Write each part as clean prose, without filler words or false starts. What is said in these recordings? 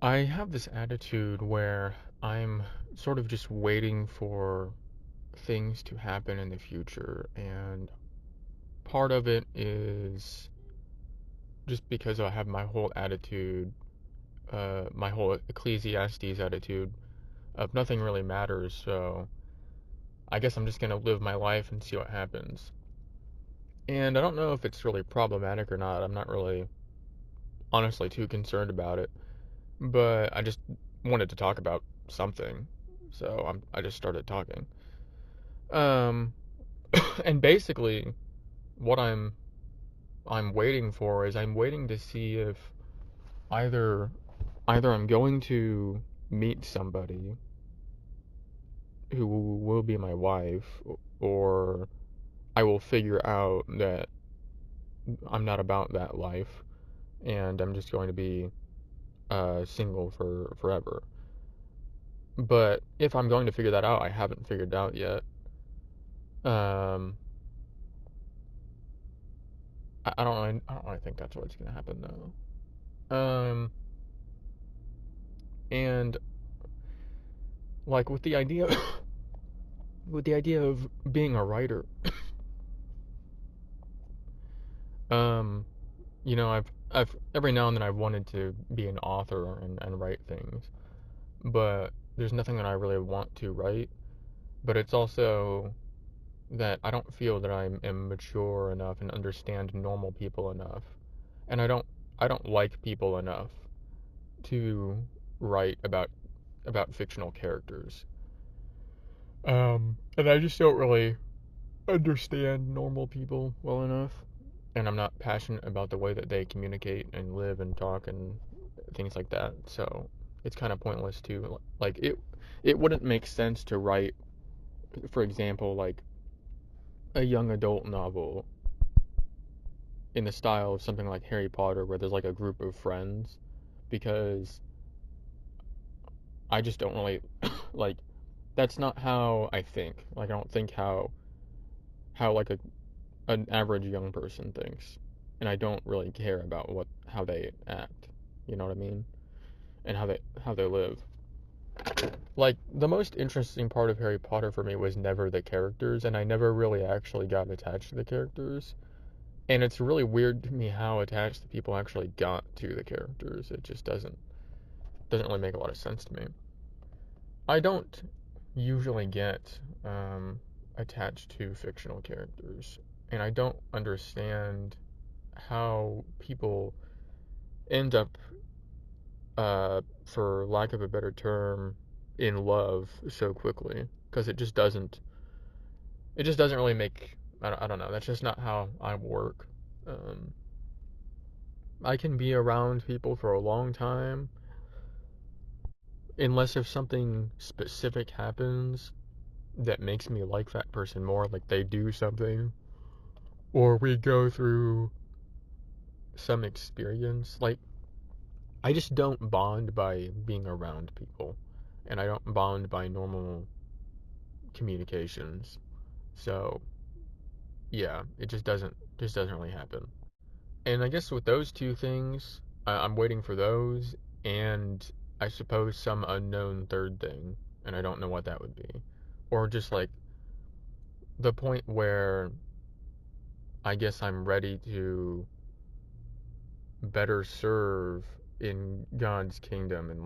I have this attitude where I'm sort of just waiting for things to happen in the future, and part of it is just because I have my whole attitude, my whole Ecclesiastes attitude of nothing really matters, so I guess I'm just gonna live my life and see what happens. And I don't know if it's really problematic or not. I'm not really honestly too concerned about it, but I just wanted to talk about something, so I just started talking. Um, and basically, what I'm waiting for is I'm waiting to see if either either I'm going to meet somebody who will be my wife, or I will figure out that I'm not about that life, and I'm just going to be single for forever. But if I'm going to figure that out, I haven't figured it out yet. Um, I don't really think that's what's gonna happen though. And like with the idea with the idea of being a writer, um, I've every now and then I've wanted to be an author and write things, but there's nothing that I really want to write. But it's also that I don't feel that am mature enough and understand normal people enough, and I don't like people enough to write about fictional characters. And I just don't really understand normal people well enough, and I'm not passionate about the way that they communicate and live and talk and things like that. So it's kind of pointless to like it wouldn't make sense to write, for example, like a young adult novel in the style of something like Harry Potter where there's like a group of friends, because I just don't really like that's not how I think. Like I don't think how like an average young person thinks, and I don't really care about what how they act. You know what I mean? And how they live. Like the most interesting part of Harry Potter for me was never the characters, and I never really actually got attached to the characters. And it's really weird to me how attached the people actually got to the characters. It just doesn't really make a lot of sense to me. I don't usually get attached to fictional characters, and I don't understand how people end up, for lack of a better term, in love so quickly, because it just doesn't really make. I don't know. That's just not how I work. Um, I can be around people for a long time, unless if something specific happens that makes me like that person more, like they do something, or we go through some experience. Like, I just don't bond by being around people, and I don't bond by normal communications. So, yeah, it just doesn't really happen. And I guess with those two things, I'm waiting for those, and I suppose some unknown third thing, and I don't know what that would be. Or just like the point where I guess I'm ready to better serve in God's kingdom and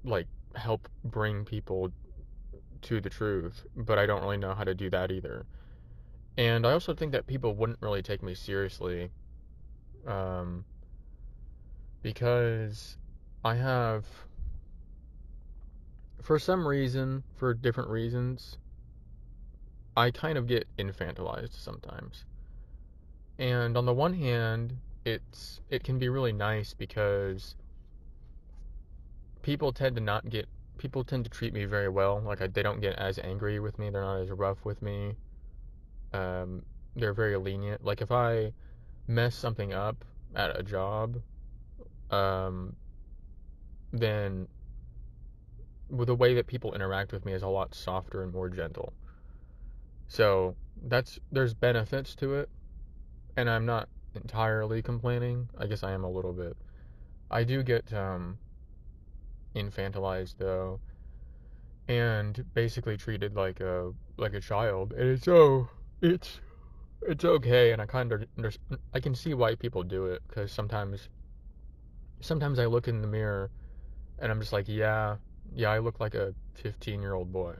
like help bring people to the truth, but I don't really know how to do that either. And I also think that people wouldn't really take me seriously, um, because I have, for some reason, for different reasons, I kind of get infantilized sometimes. And on the one hand, it can be really nice because people tend to not get people tend to treat me very well. Like they don't get as angry with me. They're not as rough with me. Um, they're very lenient. Like if I mess something up at a job, um, then with the way that people interact with me is a lot softer and more gentle. So there's benefits to it, and I'm not entirely complaining. I guess I am a little bit, I do get infantilized though, and basically treated like a child, and it's it's okay, and I can see why people do it, because sometimes I look in the mirror and I'm just like, yeah, yeah, I look like a 15-year-old boy.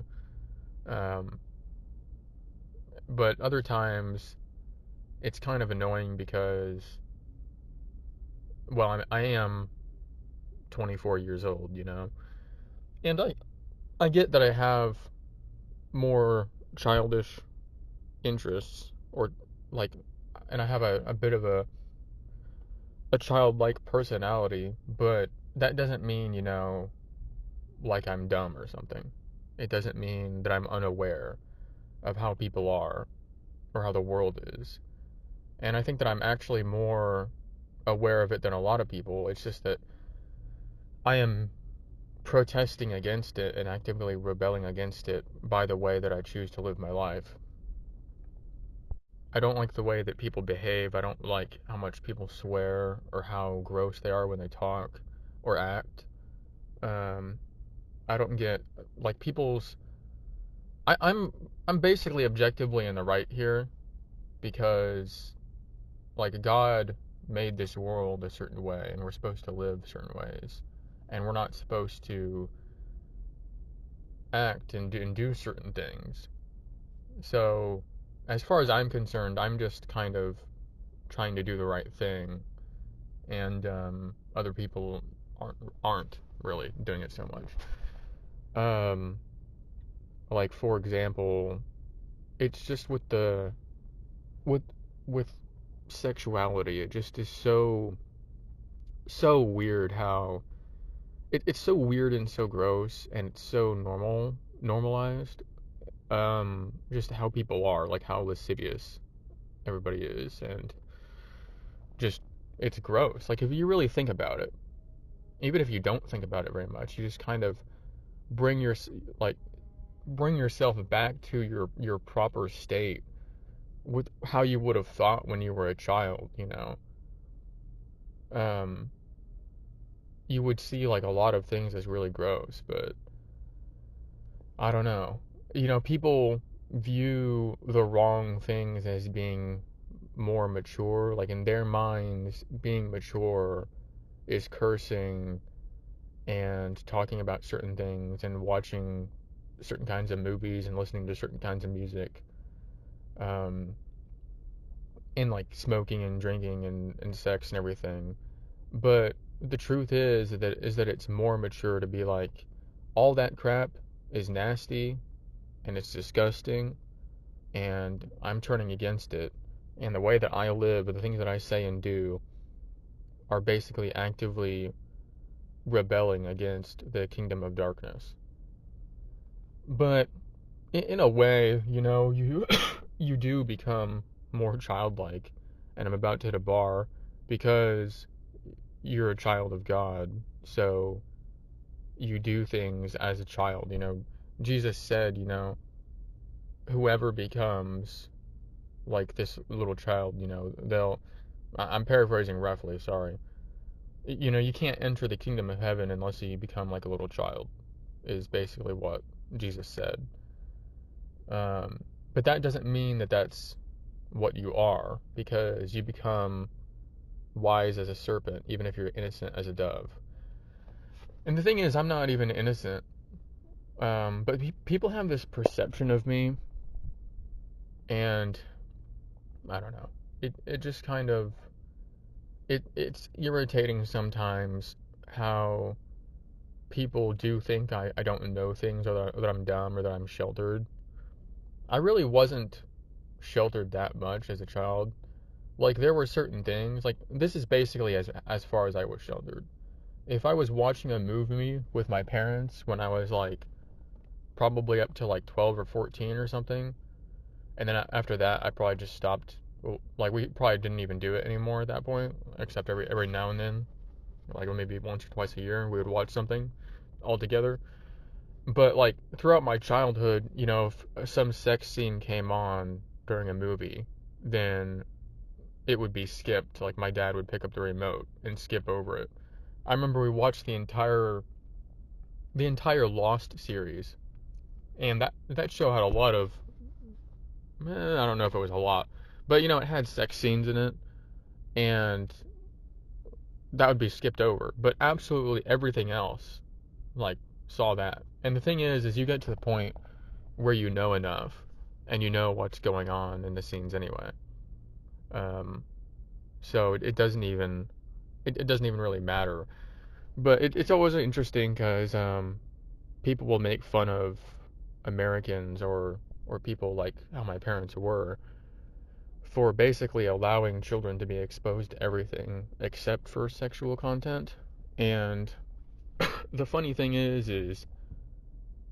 Um, but other times it's kind of annoying because, well, I am 24 years old, and I get that I have more childish interests, or like, and I have a bit of a childlike personality, but that doesn't mean, like I'm dumb or something. It doesn't mean that I'm unaware of how people are or how the world is. And I think that I'm actually more aware of it than a lot of people. It's just that I am protesting against it and actively rebelling against it by the way that I choose to live my life. I don't like the way that people behave. I don't like how much people swear or how gross they are when they talk or act. Um, I don't get like people's. I'm basically objectively in the right here because like God made this world a certain way and we're supposed to live certain ways, and we're not supposed to act and do certain things. So as far as I'm concerned, I'm just kind of trying to do the right thing, and other people aren't really doing it so much. Like for example, it's just with with sexuality. It just is so weird how it's so weird and so gross, and it's so normalized. Just how people are, like how lascivious everybody is, and just it's gross. Like if you really think about it, even if you don't think about it very much, you just kind of bring your like bring yourself back to your proper state with how you would have thought when you were a child. Um, you would see like a lot of things as really gross, but I don't know. People view the wrong things as being more mature. Like in their minds, being mature is cursing and talking about certain things and watching certain kinds of movies and listening to certain kinds of music, um, and like smoking and drinking and sex and everything. But the truth is that it's more mature to be like, all that crap is nasty and it's disgusting, and I'm turning against it. And the way that I live, the things that I say and do, are basically actively rebelling against the kingdom of darkness. But in a way, you you do become more childlike, and I'm about to hit a bar because you're a child of God, so you do things as a child. Jesus said, whoever becomes like this little child, they'll. I'm paraphrasing roughly, sorry. You can't enter the kingdom of heaven unless you become like a little child, is basically what Jesus said. Um, but that doesn't mean that that's what you are, because you become wise as a serpent, even if you're innocent as a dove. And the thing is, I'm not even innocent. But people have this perception of me, and I don't know. It just kind of it's irritating sometimes how people do think I don't know things, or that I'm dumb, or that I'm sheltered. I really wasn't sheltered that much as a child. Like there were certain things, like this is basically as far as I was sheltered. If I was watching a movie with my parents when I was like probably up to like 12 or 14 or something, and then after that I probably just stopped. Well, like we probably didn't even do it anymore at that point, except every now and then, like maybe once or twice a year we would watch something all together. But like throughout my childhood, if some sex scene came on during a movie, then it would be skipped. Like my dad would pick up the remote and skip over it. I remember we watched the entire Lost series, and that show had a lot of, I don't know if it was a lot, but it had sex scenes in it, and that would be skipped over. But absolutely everything else, like, saw that. And the thing is you get to the point where you know enough, and you know what's going on in the scenes anyway. Um, so it doesn't even really matter. But it's always interesting because people will make fun of Americans or people like how my parents were for basically allowing children to be exposed to everything except for sexual content. And the funny thing is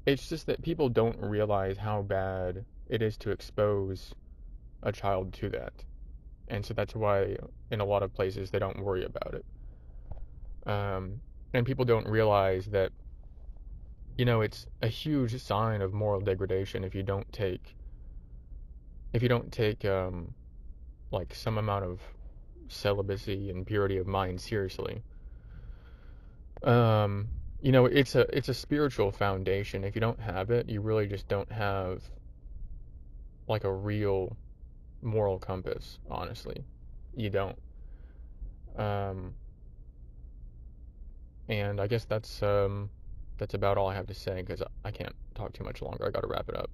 it's just that people don't realize how bad it is to expose a child to that. And so that's why in a lot of places they don't worry about it. And people don't realize that it's a huge sign of moral degradation if you don't take like some amount of celibacy and purity of mind seriously. Um, it's a spiritual foundation. If you don't have it, you really just don't have like a real moral compass, honestly. You don't. Um, and I guess that's about all I have to say because I can't talk too much longer. I got to wrap it up.